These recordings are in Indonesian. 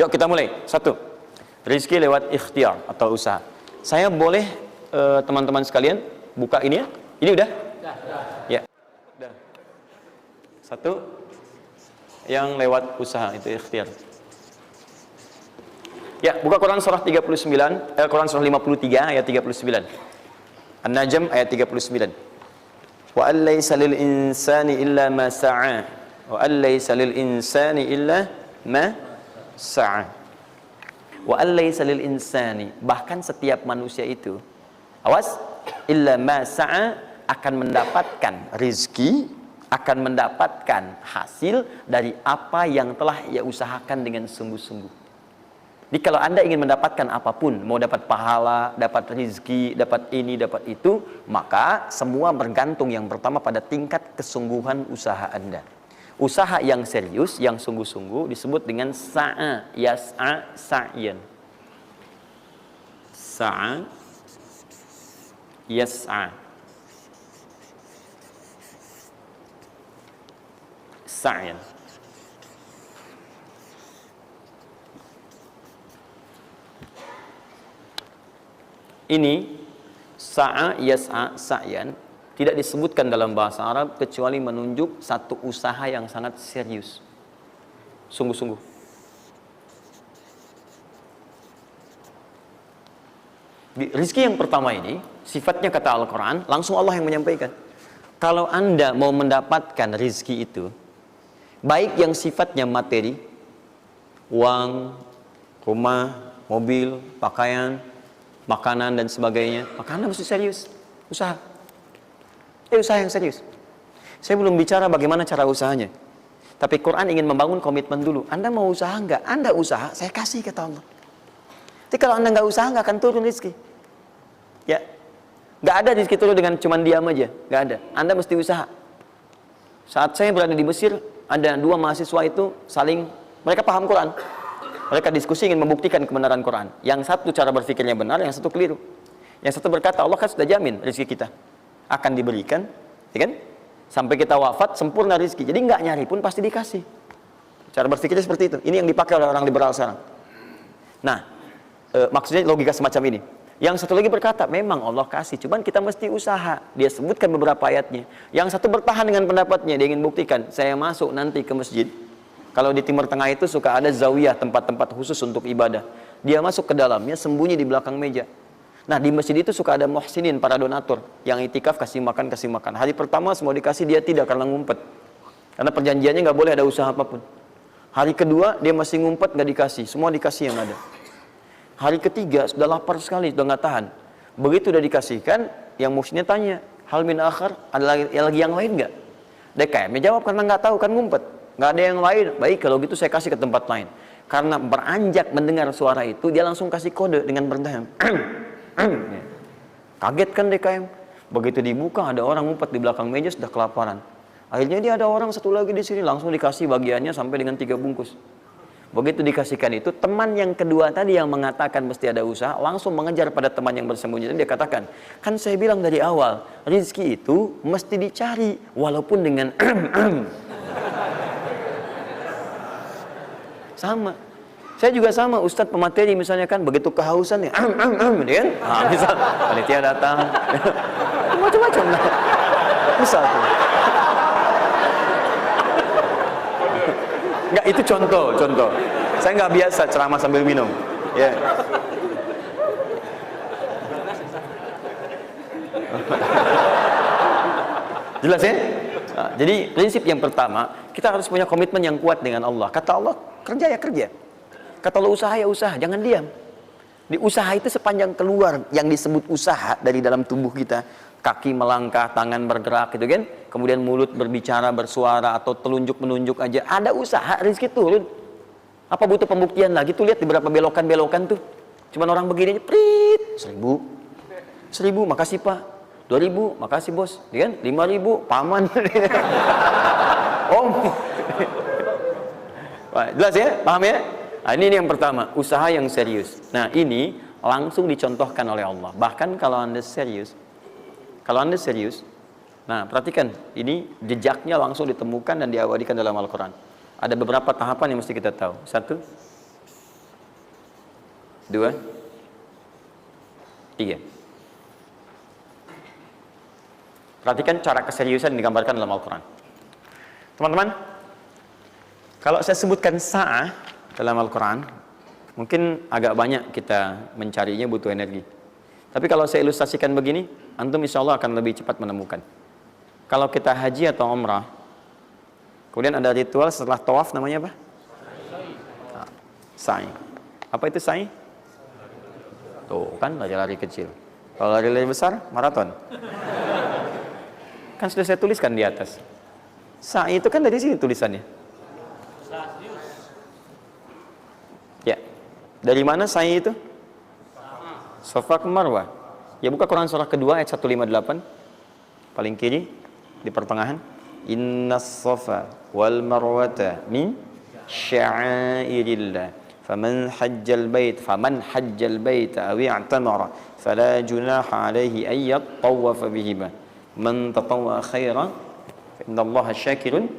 Yuk kita mulai. Satu, rizki lewat ikhtiar atau usaha. Saya boleh teman-teman sekalian buka ini ya? Ini udah? Ya. Udah. Satu, yang lewat usaha itu ikhtiar. Ya, buka Quran surah 39, Quran surah 53 ayat 39. An-Najm ayat 39. Wa allaysa lil insani illa ma sa'a. Wa allaysa lil insani illa ma sa'a. Wa allaysa lil insani, bahkan setiap manusia itu, awas, illa ma sa'a, akan mendapatkan rizki, akan mendapatkan hasil dari apa yang telah ia usahakan dengan sungguh-sungguh. Jadi kalau Anda ingin mendapatkan apapun, mau dapat pahala, dapat rizki, dapat ini, dapat itu, maka semua bergantung yang pertama pada tingkat kesungguhan usaha Anda. Usaha yang serius, yang sungguh-sungguh disebut dengan sa'a, yas'a, sa'yan. Sa'a, yas'a, sa'yan. Ini sa'a, yas'a, sa'yan tidak disebutkan dalam bahasa Arab kecuali menunjuk satu usaha yang sangat serius, sungguh-sungguh. Rizki yang pertama ini sifatnya kata Al-Quran, langsung Allah yang menyampaikan. Kalau Anda mau mendapatkan rizki itu, baik yang sifatnya materi, uang, rumah, mobil, pakaian, makanan dan sebagainya, maka Anda mesti serius usaha. Usaha yang serius. Saya belum bicara bagaimana cara usahanya, tapi Quran ingin membangun komitmen dulu. Anda mau usaha enggak? Anda usaha, saya kasih, kata Allah. Tapi kalau Anda nggak usaha, nggak akan turun rezeki. Ya, nggak ada rezeki turun dengan cuman diam aja, nggak ada. Anda mesti usaha. Saat saya berada di Mesir, ada dua mahasiswa itu saling, mereka paham Quran. Mereka diskusi ingin membuktikan kebenaran Quran. Yang satu cara berpikirnya benar, yang satu keliru. Yang satu berkata, Allah kan sudah jamin rezeki kita akan diberikan, ya kan? Sampai kita wafat sempurna rezeki. Jadi nggak nyari pun pasti dikasih. Cara berpikirnya seperti itu. Ini yang dipakai oleh orang liberal sekarang. Nah, maksudnya logika semacam ini. Yang satu lagi berkata, memang Allah kasih, cuman kita mesti usaha. Dia sebutkan beberapa ayatnya. Yang satu bertahan dengan pendapatnya, dia ingin buktikan, saya masuk nanti ke masjid. Kalau di Timur Tengah itu suka ada zawiyah, tempat-tempat khusus untuk ibadah. Dia masuk ke dalamnya, sembunyi di belakang meja. Nah, di masjid itu suka ada muhsinin, para donatur, yang itikaf kasih makan, kasih makan. Hari pertama semua dikasih, dia tidak, karena ngumpet. Karena perjanjiannya nggak boleh ada usaha apapun. Hari kedua dia masih ngumpet, nggak dikasih, semua dikasih yang ada. Hari ketiga sudah lapar sekali, sudah nggak tahan. Begitu udah dikasihkan, yang muhsinnya tanya, hal min akhar, ada lagi yang lain nggak? DKM jawab karena nggak tahu, kan ngumpet. Nggak ada yang lain. Baik, kalau gitu saya kasih ke tempat lain. Karena beranjak mendengar suara itu, dia langsung kasih kode dengan berdahan. Kaget kan DKM. Begitu dibuka, ada orang ngumpet di belakang meja, sudah kelaparan. Akhirnya dia ada orang satu lagi di sini, langsung dikasih bagiannya sampai dengan 3 bungkus. Begitu dikasihkan itu, teman yang kedua tadi yang mengatakan mesti ada usaha, langsung mengejar pada teman yang bersembunyi. Dan dia katakan, kan saya bilang dari awal, rezeki itu mesti dicari, walaupun dengan sama. Saya juga sama, Ustadz pemateri misalnya kan, begitu kehausan ya, kan? Nah, misal, panitia datang, macam-macam lah. Misal tuh. Enggak, itu contoh. Saya nggak biasa ceramah sambil minum. Ya. Jelas ya? Nah, jadi prinsip yang pertama, kita harus punya komitmen yang kuat dengan Allah. Kata Allah, kerja ya kerja. Kata Allah, usaha ya usaha, jangan diam. Di usaha itu sepanjang keluar yang disebut usaha dari dalam tubuh kita, kaki melangkah, tangan bergerak gitu kan, kemudian mulut berbicara, bersuara, atau telunjuk menunjuk aja, ada usaha, rezeki turun. Apa butuh pembuktian lagi? Tuh lihat di beberapa belokan-belokan tuh, cuman orang begini aja, prit, 1000, makasih Pak, 2000, makasih bos, kan? 5000, paman. Om. Jelas ya? Paham ya? Nah, ini yang pertama, usaha yang serius. Nah, ini langsung dicontohkan oleh Allah. Bahkan kalau Anda serius, nah perhatikan, ini jejaknya langsung ditemukan dan diabadikan dalam Al-Quran. Ada beberapa tahapan yang mesti kita tahu. Satu, 2, 3. Perhatikan cara keseriusan yang digambarkan dalam Al-Quran. Teman-teman, kalau saya sebutkan sa'ah dalam Al-Quran, mungkin agak banyak kita mencarinya, butuh energi. Tapi kalau saya ilustrasikan begini, antum insya Allah akan lebih cepat menemukan. Kalau kita haji atau umrah, kemudian ada ritual setelah tawaf, namanya apa? Sa'i. Apa itu sa'i? Tuh kan, lari-lari kecil. Kalau lari-lari besar, maraton. Kan sudah saya tuliskan di atas. Sa'i itu kan dari sini tulisannya. Ya. Dari mana sa'i itu? Safa ke Marwah. Ya, buka Quran surah kedua ayat 158. Paling kiri di pertengahan. Innas safa wal marwata min sya'airillah. Faman hajjal bait aw i'tamara fala junaha alaihi ay yatawafa bihima. Man tatawwa khairan fa innallaha syakirun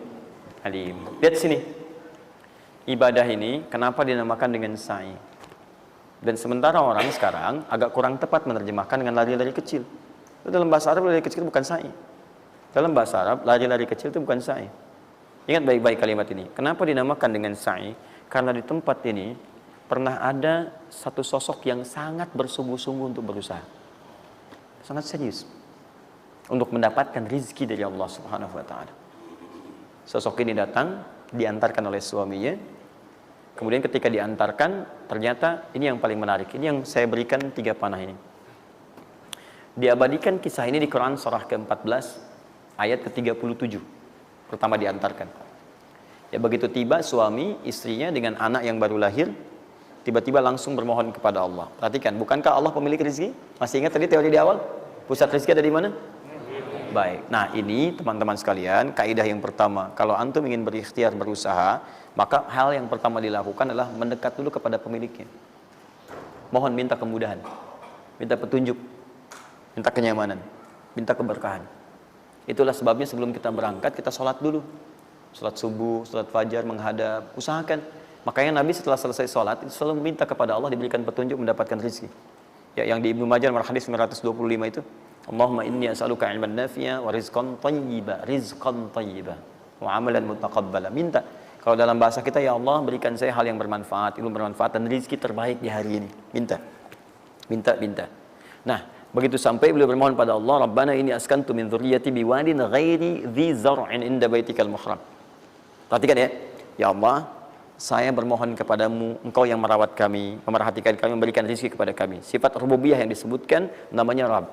alim. Lihat sini. Ibadah ini kenapa dinamakan dengan sa'i? Dan sementara orang sekarang agak kurang tepat menerjemahkan dengan lari-lari kecil. Dalam bahasa Arab lari kecil bukan sa'i. Dalam bahasa Arab lari-lari kecil itu bukan sa'i. Ingat baik-baik kalimat ini. Kenapa dinamakan dengan sa'i? Karena di tempat ini pernah ada satu sosok yang sangat bersungguh-sungguh untuk berusaha. Sangat serius. Untuk mendapatkan rizki dari Allah Subhanahu wa ta'ala. Sosok ini datang, diantarkan oleh suaminya. Kemudian ketika diantarkan, ternyata ini yang paling menarik. Ini yang saya berikan 3 panah ini. Diabadikan kisah ini di Quran surah ke-14 ayat ke-37. Pertama diantarkan. Ya, begitu tiba suami, istrinya dengan anak yang baru lahir, tiba-tiba langsung bermohon kepada Allah. Perhatikan, bukankah Allah pemilik rezeki? Masih ingat tadi teori di awal? Pusat rezeki ada di mana? Baik. Nah, ini teman-teman sekalian, kaidah yang pertama. Kalau antum ingin berikhtiar berusaha, maka hal yang pertama dilakukan adalah mendekat dulu kepada pemiliknya. Mohon minta kemudahan, minta petunjuk, minta kenyamanan, minta keberkahan. Itulah sebabnya sebelum kita berangkat, kita sholat dulu. Sholat subuh, sholat fajar, menghadap, usahakan. Makanya Nabi setelah selesai sholat, itu selalu meminta kepada Allah diberikan petunjuk mendapatkan rezeki. Ya, yang di Ibnu Majah nomor hadis 925 itu, Allahumma inni as'aluka ilman nafi'a wa rizqan thayyiba wa amalan mutaqabbala. Minta. Kalau dalam bahasa kita, ya Allah berikan saya hal yang bermanfaat, ilmu bermanfaat dan rezeki terbaik di hari ini. Minta. Minta. Nah, begitu sampai beliau bermohon pada Allah, Rabbana inni askantu min dzurriyyati biwadin ghairi dzi zar'in inda baitikal muhram. Perhatikan ya. Ya Allah, saya bermohon kepadamu, engkau yang merawat kami, memerhatikan kami, memberikan rezeki kepada kami. Sifat rububiyah yang disebutkan namanya Rabb.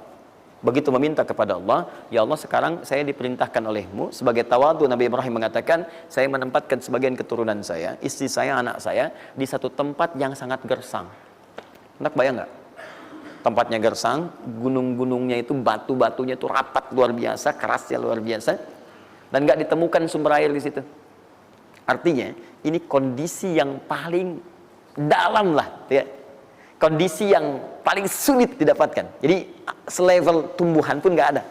Begitu meminta kepada Allah, ya Allah sekarang saya diperintahkan olehmu sebagai tawadu. Nabi Ibrahim mengatakan, saya menempatkan sebagian keturunan saya, istri saya, anak saya di satu tempat yang sangat gersang. Anda bayang nggak? Tempatnya gersang, gunung-gunungnya itu, batu-batunya itu rapat luar biasa, kerasnya luar biasa, dan nggak ditemukan sumber air di situ. Artinya ini kondisi yang paling dalam lah, ya. Kondisi yang paling sulit didapatkan. Jadi selevel tumbuhan pun nggak ada.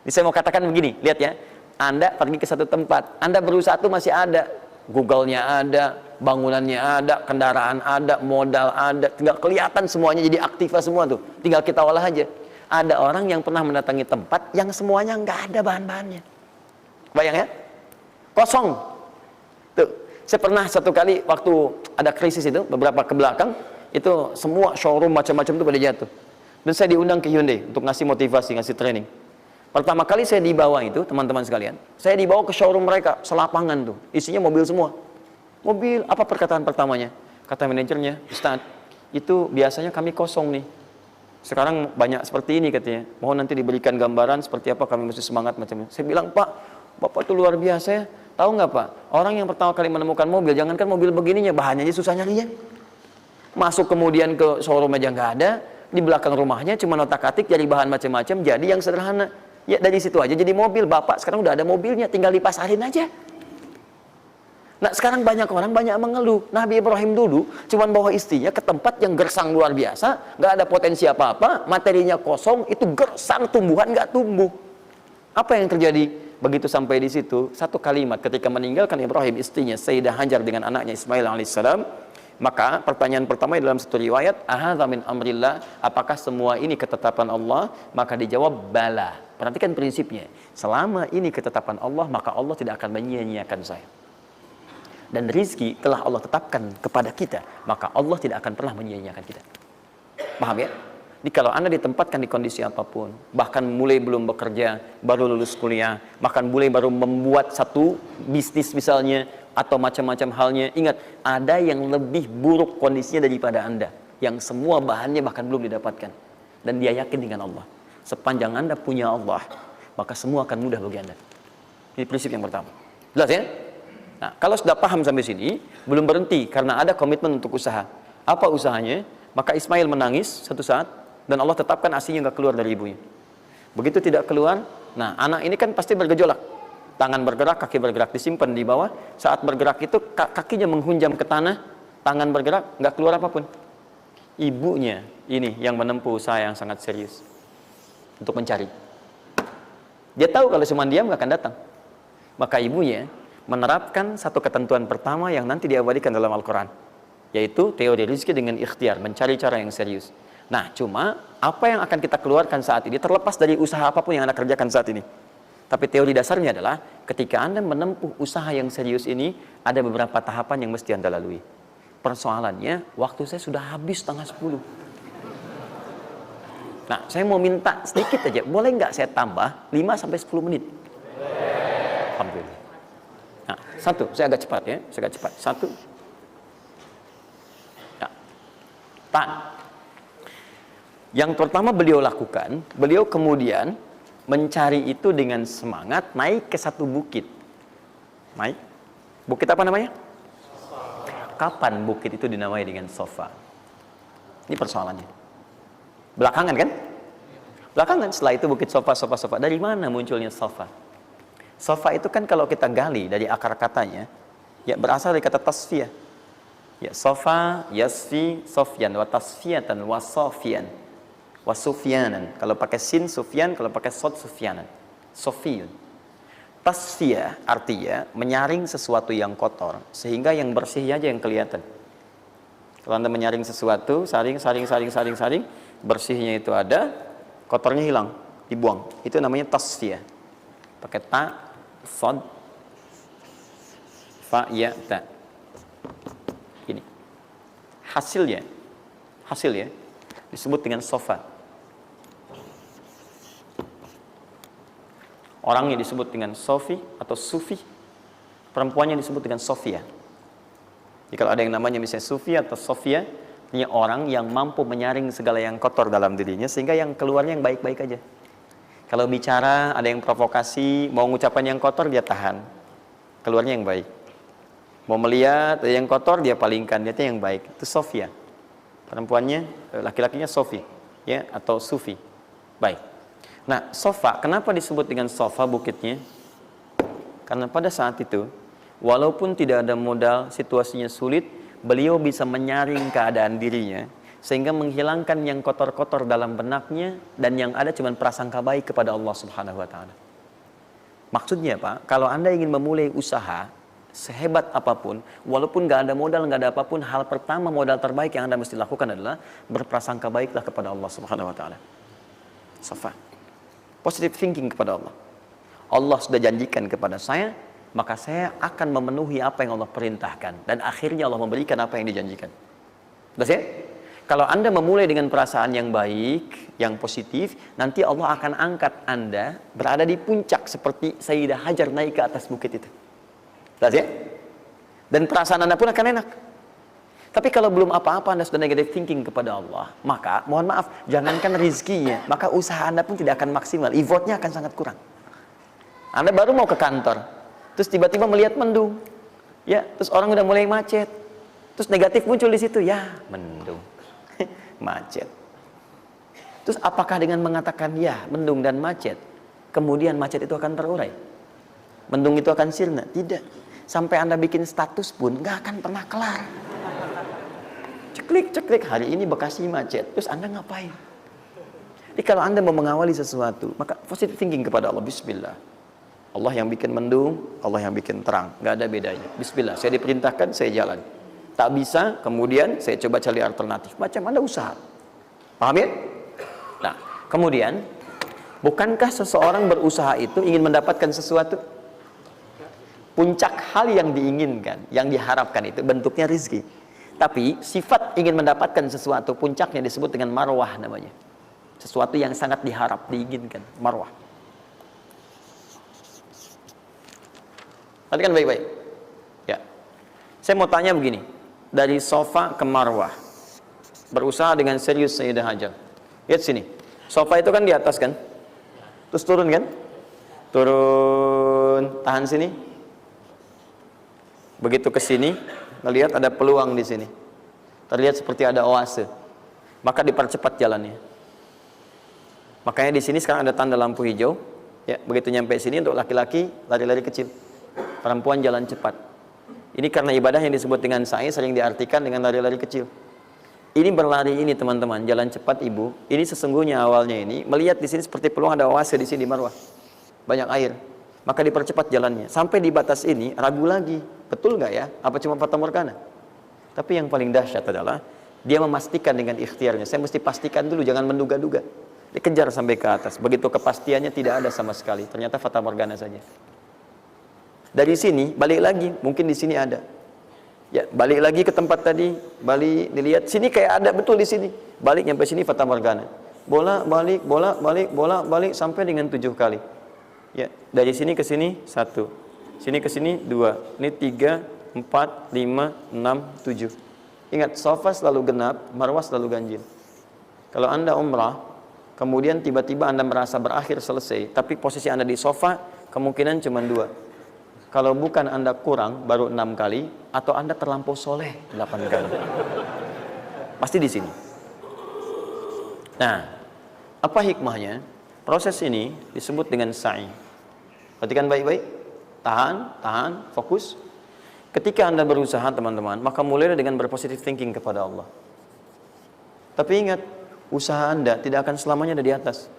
Jadi saya mau katakan begini, lihat ya. Anda pergi ke satu tempat, Anda berusaha tuh masih ada, Google-nya ada, bangunannya ada, kendaraan ada, modal ada, tinggal kelihatan semuanya jadi aktiva semua tuh. Tinggal kita olah aja. Ada orang yang pernah mendatangi tempat yang semuanya nggak ada bahan-bahannya. Bayang ya? Kosong. Tuh, saya pernah satu kali waktu ada krisis itu, beberapa ke belakang, itu semua showroom macam-macam itu pada jatuh. Dan saya diundang ke Hyundai untuk ngasih motivasi, ngasih training. Pertama kali saya dibawa itu, teman-teman sekalian, saya dibawa ke showroom mereka, selapangan tuh, isinya mobil semua. Mobil, apa perkataan pertamanya? Kata manajernya, Ustaz, itu biasanya kami kosong nih. Sekarang banyak seperti ini katanya. Mohon nanti diberikan gambaran seperti apa, kami mesti semangat macam-macam. Saya bilang, Pak, Bapak itu luar biasa ya. Tahu nggak Pak, orang yang pertama kali menemukan mobil, jangankan mobil begininya, bahannya aja susah nyarinya. Masuk kemudian ke showroom aja nggak ada, di belakang rumahnya cuma otak-atik cari bahan macam-macam, jadi yang sederhana. Ya dari situ aja jadi mobil. Bapak sekarang udah ada mobilnya, tinggal dipasarin aja. Nah sekarang banyak orang banyak mengeluh. Nabi Ibrahim dulu cuma bawa istrinya ke tempat yang gersang luar biasa, nggak ada potensi apa-apa, materinya kosong, itu gersang, tumbuhan nggak tumbuh. Apa yang terjadi? Begitu sampai di situ, satu kalimat ketika meninggalkan Ibrahim istrinya Sayyidah Hajar dengan anaknya Ismail alaihissalam, Maka pertanyaan pertama dalam satu riwayat, ahadza min amrillah, apakah semua ini ketetapan Allah? Maka dijawab bala. Perhatikan prinsipnya. Selama ini ketetapan Allah, maka Allah tidak akan menyia-nyiakan saya. Dan rizki telah Allah tetapkan kepada kita, maka Allah tidak akan pernah menyia-nyiakan kita. Paham ya? Jadi kalau Anda ditempatkan di kondisi apapun, bahkan mulai belum bekerja, baru lulus kuliah, bahkan mulai baru membuat satu bisnis misalnya, atau macam-macam halnya, ingat, ada yang lebih buruk kondisinya daripada Anda, yang semua bahannya bahkan belum didapatkan. Dan dia yakin dengan Allah. Sepanjang Anda punya Allah, maka semua akan mudah bagi Anda. Ini prinsip yang pertama. Jelas ya? Nah, kalau sudah paham sampai sini, belum berhenti karena ada komitmen untuk usaha. Apa usahanya? Maka Ismail menangis satu saat, dan Allah tetapkan ASInya nggak keluar dari ibunya. Begitu tidak keluar, nah anak ini kan pasti bergejolak. Tangan bergerak, kaki bergerak, disimpan di bawah. Saat bergerak itu kakinya menghunjam ke tanah, tangan bergerak, nggak keluar apapun. Ibunya ini yang menempuh usaha yang sangat serius untuk mencari. Dia tahu kalau cuma diam nggak akan datang. Maka ibunya menerapkan satu ketentuan pertama yang nanti diabadikan dalam Al-Quran, yaitu teori rezeki dengan ikhtiar, mencari cara yang serius. Nah, cuma apa yang akan kita keluarkan saat ini terlepas dari usaha apapun yang Anda kerjakan saat ini. Tapi teori dasarnya adalah ketika Anda menempuh usaha yang serius ini, ada beberapa tahapan yang mesti Anda lalui. Persoalannya, waktu saya sudah habis 9:30. Nah, saya mau minta sedikit aja, boleh nggak saya tambah 5-10 menit? Alhamdulillah. Nah, satu, saya agak cepat ya, saya agak cepat. Satu. Nah, yang pertama beliau lakukan, beliau kemudian mencari itu dengan semangat, naik ke satu bukit. Naik. Bukit apa namanya? Kapan bukit itu dinamai dengan Sofa? Ini persoalannya. Belakangan kan? Belakangan, setelah itu bukit Sofa. Dari mana munculnya Sofa? Sofa itu kan kalau kita gali dari akar katanya, ya berasal dari kata tasfiyah. Ya, Sofa, yasfi, sofyan, wa tasfiyatan, wa sofian. Wasufyanan, kalau pakai sin sufyan, kalau pakai sod sufyanan, sofiyun. Tasfiyah artinya menyaring sesuatu yang kotor sehingga yang bersih aja yang kelihatan. Kalau Anda menyaring sesuatu, saring, bersihnya itu ada, kotornya hilang, dibuang. Itu namanya tasfiyah. Pakai ta, sod, fa, ya, ta. Ini hasilnya disebut dengan sofa. Orangnya disebut dengan Sofi atau Sufi, perempuannya disebut dengan Sofia. Jadi kalau ada yang namanya misalnya Sufi atau Sofia, ini orang yang mampu menyaring segala yang kotor dalam dirinya sehingga yang keluarnya yang baik-baik aja. Kalau bicara ada yang provokasi, mau ngucapan yang kotor dia tahan, keluarnya yang baik. Mau melihat ada yang kotor dia palingkan, dia yang baik. Itu Sofia. Perempuannya, laki-lakinya Sofi, ya, atau Sufi. Baik. Nah, Sofa, kenapa disebut dengan Sofa bukitnya? Karena pada saat itu, walaupun tidak ada modal, situasinya sulit, beliau bisa menyaring keadaan dirinya, sehingga menghilangkan yang kotor-kotor dalam benaknya, dan yang ada cuma prasangka baik kepada Allah Subhanahu wa Ta'ala. Maksudnya Pak, kalau Anda ingin memulai usaha, sehebat apapun, walaupun nggak ada modal, nggak ada apapun, hal pertama modal terbaik yang Anda mesti lakukan adalah berprasangka baiklah kepada Allah Subhanahu wa Ta'ala. Sofa. Positive thinking kepada Allah. Allah sudah janjikan kepada saya, maka saya akan memenuhi apa yang Allah perintahkan. Dan akhirnya Allah memberikan apa yang dijanjikan. Jelas ya? Kalau Anda memulai dengan perasaan yang baik, yang positif, nanti Allah akan angkat Anda berada di puncak seperti Sayyidah Hajar naik ke atas bukit itu. Jelas ya? Dan perasaan Anda pun akan enak. Tapi kalau belum apa-apa Anda sudah negative thinking kepada Allah, maka mohon maaf, jangankan rizkinya, maka usaha Anda pun tidak akan maksimal, effortnya akan sangat kurang. Anda baru mau ke kantor, terus tiba-tiba melihat mendung, ya, terus orang udah mulai macet, terus negatif muncul di situ, ya, mendung, macet. Terus apakah dengan mengatakan ya, mendung dan macet, kemudian macet itu akan terurai? Mendung itu akan sirna? Tidak. Sampai Anda bikin status pun nggak akan pernah kelar. Ceklik, hari ini Bekasi macet. Terus Anda ngapain? Jadi kalau Anda mau mengawali sesuatu, maka positive thinking kepada Allah. Bismillah. Allah yang bikin mendung, Allah yang bikin terang. Nggak ada bedanya. Bismillah, saya diperintahkan, saya jalan. Tak bisa, kemudian saya coba cari alternatif. Macam Anda usaha. Paham ya? Nah, kemudian, bukankah seseorang berusaha itu ingin mendapatkan sesuatu? Puncak hal yang diinginkan, yang diharapkan itu bentuknya rizki. Tapi sifat ingin mendapatkan sesuatu, puncaknya disebut dengan marwah namanya. Sesuatu yang sangat diharap, diinginkan, marwah. Perhatikan baik-baik. Ya. Saya mau tanya begini, dari sofa ke marwah, berusaha dengan serius Sayyidah Hajar. Lihat sini, sofa itu kan di atas kan, terus turun kan, turun, tahan sini. Begitu ke sini, ngelihat ada peluang di sini, terlihat seperti ada oase, maka dipercepat jalannya. Makanya di sini sekarang ada tanda lampu hijau. Ya, begitu nyampe sini untuk laki-laki lari-lari kecil, perempuan jalan cepat. Ini karena ibadah yang disebut dengan sa'i sering diartikan dengan lari-lari kecil. Ini berlari ini teman-teman, jalan cepat ibu. Ini sesungguhnya awalnya ini melihat di sini seperti peluang ada oase di sini di marwah, banyak air. Maka dipercepat jalannya. Sampai di batas ini ragu lagi, betul nggak ya? Apa cuma fata morgana? Tapi yang paling dahsyat adalah dia memastikan dengan ikhtiarnya. Saya mesti pastikan dulu, jangan menduga-duga. Dikejar sampai ke atas. Begitu kepastiannya tidak ada sama sekali. Ternyata fata morgana saja. Dari sini balik lagi, mungkin di sini ada. Ya, balik lagi ke tempat tadi, balik dilihat sini kayak ada betul di sini. Balik nyampe sini fata morgana. Bola balik, bola balik, bola balik sampai dengan 7 kali. Ya, dari sini ke sini 1, sini ke sini 2, ini 3, 4, 5, 6, 7. Ingat, sofa selalu genap, marwah selalu ganjil. Kalau Anda umrah, kemudian tiba-tiba Anda merasa berakhir selesai, tapi posisi Anda di sofa kemungkinan cuma 2. Kalau bukan Anda kurang baru 6 kali, atau Anda terlampau soleh 8 kali. Pasti di sini. Nah, apa hikmahnya? Proses ini disebut dengan sa'i. Perhatikan baik-baik. Tahan, fokus. Ketika Anda berusaha teman-teman, maka mulailah dengan berpositive thinking kepada Allah. Tapi ingat, usaha Anda tidak akan selamanya ada di atas.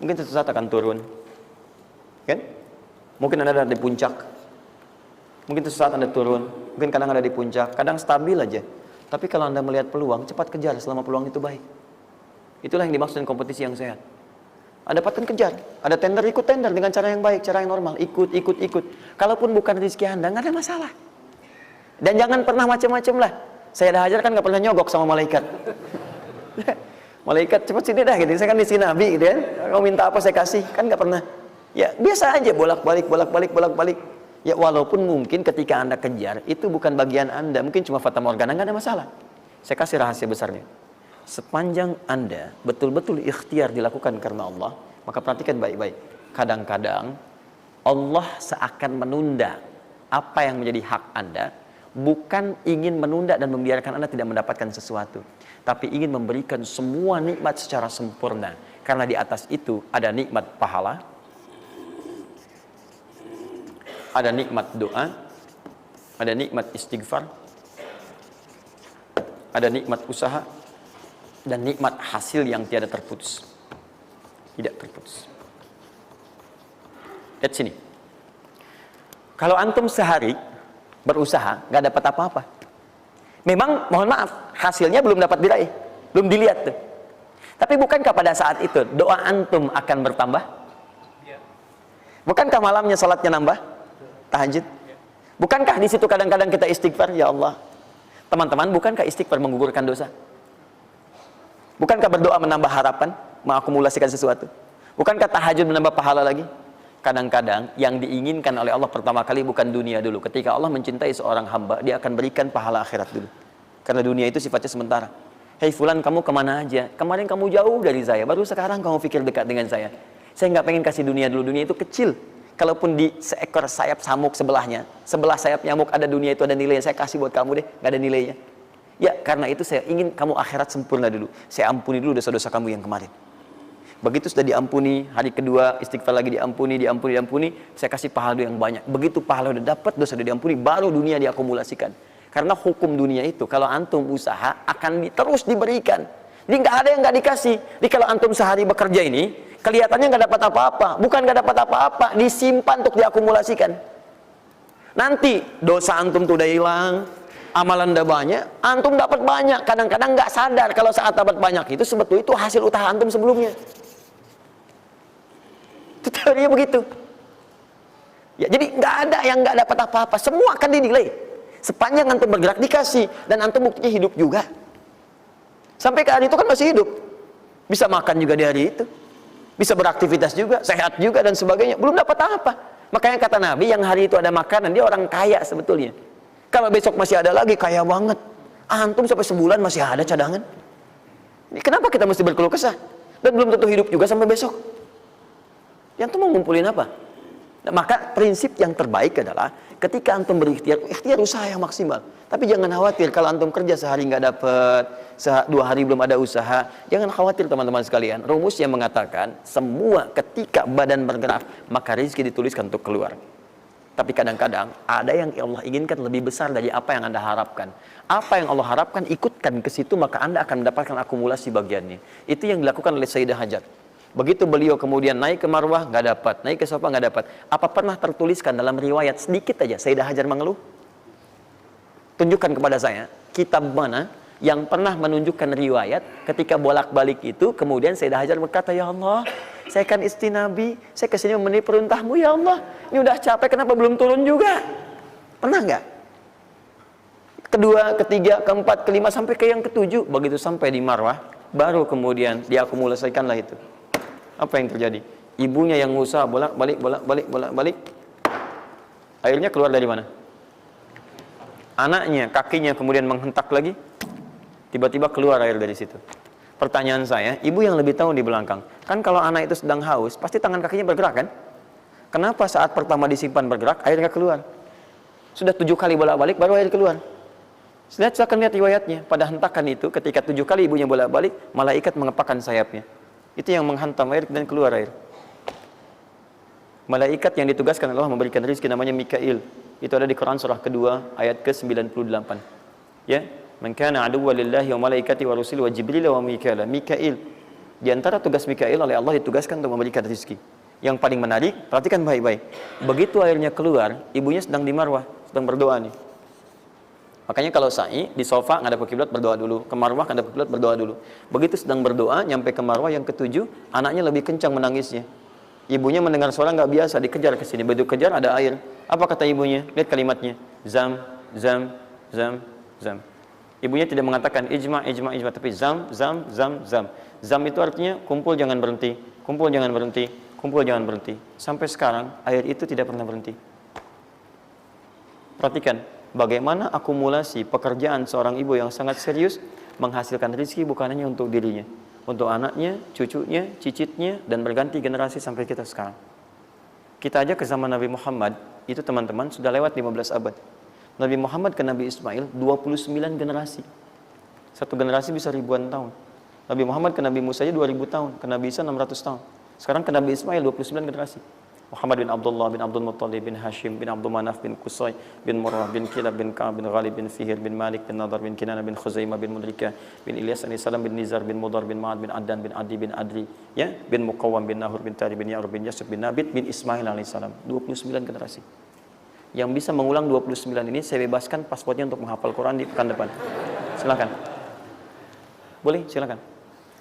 Mungkin suatu saat akan turun. Kan? Mungkin Anda ada di puncak. Mungkin suatu saat Anda turun. Mungkin kadang ada di puncak, kadang stabil aja. Tapi kalau Anda melihat peluang, cepat kejar selama peluang itu baik. Itulah yang dimaksud dengan kompetisi yang sehat. Ada dapatkan kejar, ada tender, ikut tender dengan cara yang baik, cara yang normal, ikut. Kalaupun bukan rezeki Anda, nggak ada masalah. Dan jangan pernah macam-macam lah. Saya dah Hajar kan nggak pernah nyogok sama malaikat. Malaikat cepat sini dah gitu. Saya kan di sini Nabi gitu kan. Kau minta apa saya kasih, kan nggak pernah. Ya biasa aja bolak-balik. Ya walaupun mungkin ketika Anda kejar itu bukan bagian Anda, mungkin cuma fata morgana, nggak ada masalah. Saya kasih rahasia besarnya. Sepanjang Anda betul-betul ikhtiar dilakukan karena Allah, maka perhatikan baik-baik. Kadang-kadang Allah seakan menunda apa yang menjadi hak Anda, bukan ingin menunda dan membiarkan Anda tidak mendapatkan sesuatu, tapi ingin memberikan semua nikmat secara sempurna. Karena di atas itu ada nikmat pahala, ada nikmat doa, ada nikmat istighfar, ada nikmat usaha, dan nikmat hasil yang tiada terputus. Tidak terputus. Lihat sini. Kalau antum sehari berusaha, nggak dapat apa-apa. Memang, mohon maaf, hasilnya belum dapat diraih. Belum dilihat tuh. Tapi bukankah pada saat itu, doa antum akan bertambah? Bukankah malamnya salatnya nambah? Tahajud? Bukankah di situ kadang-kadang kita istighfar? Ya Allah. Teman-teman, bukankah istighfar menggugurkan dosa? Bukankah berdoa menambah harapan, mengakumulasikan sesuatu? Bukankah tahajud menambah pahala lagi? Kadang-kadang yang diinginkan oleh Allah pertama kali bukan dunia dulu. Ketika Allah mencintai seorang hamba, dia akan berikan pahala akhirat dulu. Karena dunia itu sifatnya sementara. Hei fulan, kamu kemana aja? Kemarin kamu jauh dari saya, baru sekarang kamu pikir dekat dengan saya. Saya nggak pengen kasih dunia dulu, dunia itu kecil. Kalaupun di seekor sayap samuk sebelahnya, sebelah sayap nyamuk ada dunia itu ada nilainya, saya kasih buat kamu deh, nggak ada nilainya. Ya, karena itu saya ingin kamu akhirat sempurna dulu. Saya ampuni dulu dosa-dosa kamu yang kemarin. Begitu sudah diampuni, hari kedua istighfar lagi diampuni, saya kasih pahala yang banyak. Begitu pahala udah dapat, dosa udah diampuni, baru dunia diakumulasikan. Karena hukum dunia itu, kalau antum usaha akan terus diberikan. Jadi nggak ada yang nggak dikasih. Jadi kalau antum sehari bekerja ini, kelihatannya nggak dapat apa-apa. Bukan nggak dapat apa-apa, disimpan untuk diakumulasikan. Nanti dosa antum tuh udah hilang, Amalan Anda banyak, antum dapat banyak. Kadang-kadang nggak sadar kalau saat dapat banyak itu sebetulnya itu hasil usaha antum sebelumnya. Itu teorinya begitu. Ya, jadi nggak ada yang nggak dapat apa-apa. Semua akan dinilai. Sepanjang antum bergerak dikasih, dan antum buktinya hidup juga. Sampai ke hari itu kan masih hidup. Bisa makan juga di hari itu. Bisa beraktivitas juga, sehat juga dan sebagainya. Belum dapat apa. Makanya kata Nabi, yang hari itu ada makanan, dia orang kaya sebetulnya. Kalau besok masih ada lagi, kaya banget. Antum sampai sebulan masih ada cadangan. Kenapa kita mesti berkeluh kesah? Dan belum tentu hidup juga sampai besok. Yang tuh mau ngumpulin apa? Nah, maka prinsip yang terbaik adalah ketika antum berikhtiar, ikhtiar usaha yang maksimal. Tapi jangan khawatir kalau antum kerja sehari nggak dapat, 2 hari belum ada usaha. Jangan khawatir teman-teman sekalian. Rumus yang mengatakan semua ketika badan bergerak, maka rezeki dituliskan untuk keluar. Tapi kadang-kadang ada yang Allah inginkan lebih besar dari apa yang Anda harapkan. Apa yang Allah harapkan, ikutkan ke situ, maka Anda akan mendapatkan akumulasi bagiannya. Itu yang dilakukan oleh Sayyidah Hajar. Begitu beliau kemudian naik ke Marwah, nggak dapat. Naik ke Safa, nggak dapat. Apa pernah tertuliskan dalam riwayat sedikit aja Sayyidah Hajar mengeluh? Tunjukkan kepada saya kitab mana yang pernah menunjukkan riwayat ketika bolak-balik itu, kemudian Sayyidah Hajar berkata, ya Allah, saya kan istri Nabi, saya kesini memenuhi perintahmu, ya Allah. Ini udah capek, kenapa belum turun juga? Pernah nggak? Kedua, ketiga, keempat, kelima, sampai ke yang ketujuh. Begitu sampai di Marwah, baru kemudian diakumulasikanlah itu. Apa yang terjadi? Ibunya yang usaha bolak-balik, bolak-balik. Akhirnya keluar dari mana? Anaknya, kakinya kemudian menghentak lagi. Tiba-tiba keluar air dari situ. Pertanyaan saya, ibu yang lebih tahu di belakang. Kan kalau anak itu sedang haus, pasti tangan kakinya bergerak kan? Kenapa saat pertama disimpan bergerak, airnya keluar? Sudah 7 kali bolak-balik, baru air keluar. Silakan lihat riwayatnya. Pada hentakan itu, ketika 7 kali ibunya bolak-balik, malaikat mengepakkan sayapnya. Itu yang menghantam air dan keluar air. Malaikat yang ditugaskan Allah memberikan rezeki namanya Mikail. Itu ada di Quran surah kedua ayat ke-98. Ya, man kana aduwwan lillahi wa malaikati wa rusuli wa jibril wa mikail. Mikail. Di antara tugas Mikail oleh Allah ditugaskan untuk memberikan rezeki. Yang paling menarik, perhatikan baik-baik. Begitu airnya keluar, ibunya sedang di Marwah, sedang berdoa nih. Makanya kalau sa'i di sofa ngadep ke kiblat berdoa dulu, ke Marwah ngadep ke kiblat berdoa dulu. Begitu sedang berdoa nyampe ke Marwah yang ketujuh, anaknya lebih kencang menangisnya. Ibunya mendengar suara nggak biasa, dikejar ke sini. Begitu kejar ada air. Apa kata ibunya? Lihat kalimatnya. Zam, zam, zam, zam. Ibunya tidak mengatakan ijma, ijma, ijma, tapi zam, zam, zam, zam. Zam itu artinya kumpul jangan berhenti, kumpul jangan berhenti, kumpul jangan berhenti. Sampai sekarang air itu tidak pernah berhenti. Perhatikan bagaimana akumulasi pekerjaan seorang ibu yang sangat serius menghasilkan rezeki bukan hanya untuk dirinya, untuk anaknya, cucunya, cicitnya, dan berganti generasi sampai kita sekarang. Kita aja ke zaman Nabi Muhammad, itu teman-teman sudah lewat 15 abad. Nabi Muhammad ke Nabi Ismail 29 generasi. Satu generasi bisa ribuan tahun. Nabi Muhammad ke Nabi Musa aja 2000 tahun, ke Nabi Isa 600 tahun. Sekarang ke Nabi Ismail 29 generasi. Muhammad bin Abdullah bin Abdul Muttalib bin Hashim bin Abdul Manaf bin Qusay bin Murrah bin Kilab bin Ka'ab bin Ghalib bin Fihir bin Malik bin Nadar bin Kinana bin Khuzaimah bin Mudrika bin Ilyas alaihi salam bin Nizar bin Mudar bin Ma'ad bin Addan bin Adi bin Adri, ya, bin Muqawwam bin Nahur bin Tari bin Ya'rub bin Yasub bin Nabit bin Ismail alaihi salam. 29 generasi. Yang bisa mengulang 29 ini saya bebaskan paspornya untuk menghafal Quran di pekan depan. Silakan. Boleh, silakan.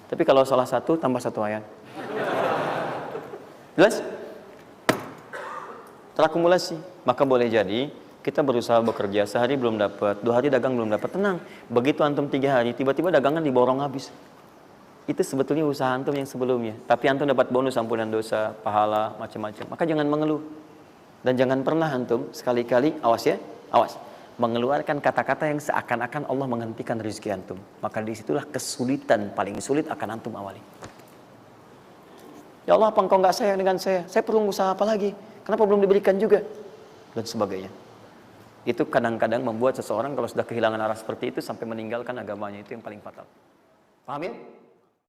Tapi kalau salah satu tambah 1 ayat. Jelas? Terakumulasi. Maka boleh jadi kita berusaha bekerja, sehari belum dapat, 2 hari dagang belum dapat, tenang. Begitu antum 3 hari, tiba-tiba dagangan diborong habis. Itu sebetulnya usaha antum yang sebelumnya. Tapi antum dapat bonus ampunan dosa, pahala, macam-macam. Maka jangan mengeluh. Dan jangan pernah antum sekali-kali, awas ya, awas, mengeluarkan kata-kata yang seakan-akan Allah menghentikan rezeki antum. Maka disitulah kesulitan paling sulit akan antum awali. Ya Allah, apa engkau nggak sayang dengan saya? Saya perlu usaha apa lagi? Kenapa belum diberikan juga? Dan sebagainya. Itu kadang-kadang membuat seseorang kalau sudah kehilangan arah seperti itu sampai meninggalkan agamanya, itu yang paling fatal. Paham ya?